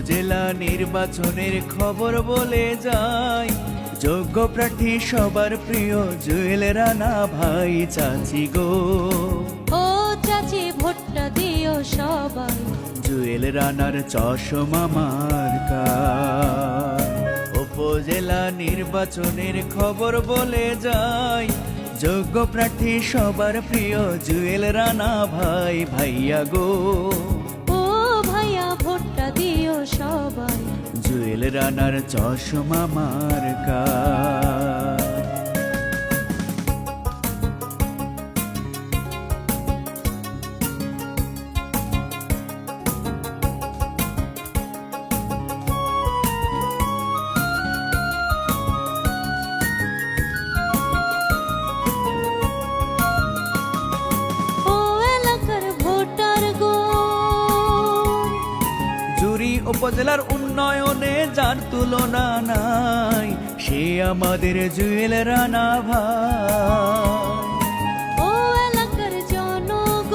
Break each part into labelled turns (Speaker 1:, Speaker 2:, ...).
Speaker 1: উপজেলা নির্বাচনের খবর বলে যাই, যোগ্য প্রার্থী সবার প্রিয় জুয়েল রানা ভাই চাচি গো।
Speaker 2: ও চাচি ভোটটা দিও সবাই,
Speaker 1: জুয়েল রানার চশমা মার্কা। উপজেলা নির্বাচনের খবর বলে যাই, যোগ্য প্রার্থী সবার প্রিয় জুয়েল রানা ভাই ভাইয়া গো।
Speaker 2: ও ভাইয়া ভোটটা দিও সবাই,
Speaker 1: জুয়েল রানার চশমা মার্কা।
Speaker 2: ও এলাকার ভোটার গো,
Speaker 1: জুরি উপজেলার উন্নয়নে যার তুলনা নাই, সে আমাদের জুয়েল রানা ভাই।
Speaker 2: ও এলাকার জনগণ,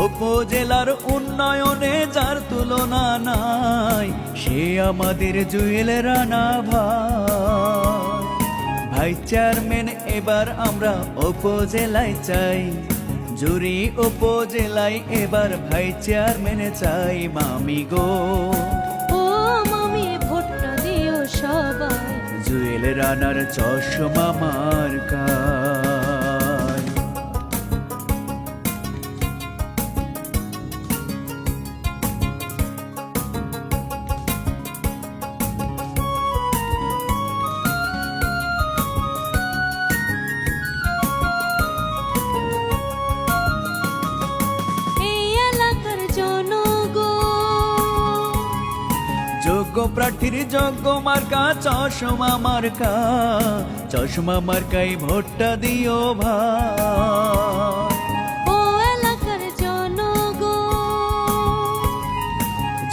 Speaker 1: উপজেলার উন্নয়নে যার তুলনা নাই, সে আমাদের জুয়েল রানা ভাই। ভাই চেয়ারম্যান এবার আমরা উপজেলায় চাই, জুরি উপজেলায় এবার ভাই চেয়ারম্যান চাই মামি গো।
Speaker 2: ও মামি ভোটটা দিও সবাই,
Speaker 1: জুয়েল রানার চশমা মার্কা।
Speaker 2: এই এলাকার জনগণ,
Speaker 1: যোগ্য প্রার্থীর যোগ্য মার্কা চশমা মার্কা। চশমা মার্কাই ভোটটা দিও ভাই।
Speaker 2: ও এলাকার জনগণ,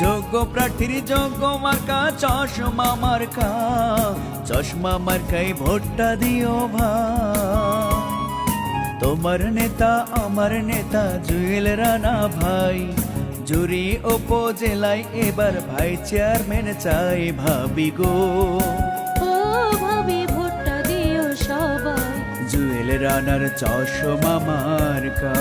Speaker 1: যোগ্য প্রার্থীর যোগ্য মার্কা চশমা মার্কা। চশমা মার্কাই ভোটটা দিও ভাই। তোমার নেতা আমার নেতা জুয়েল রানা ভাই, জুরি উপজেলায় এবার ভাই চেয়ারম্যান চাই ভাবি গো।
Speaker 2: ও ভাবি ভোটটা দিও সবাই,
Speaker 1: জুয়েল রানার চশমা মার্কা।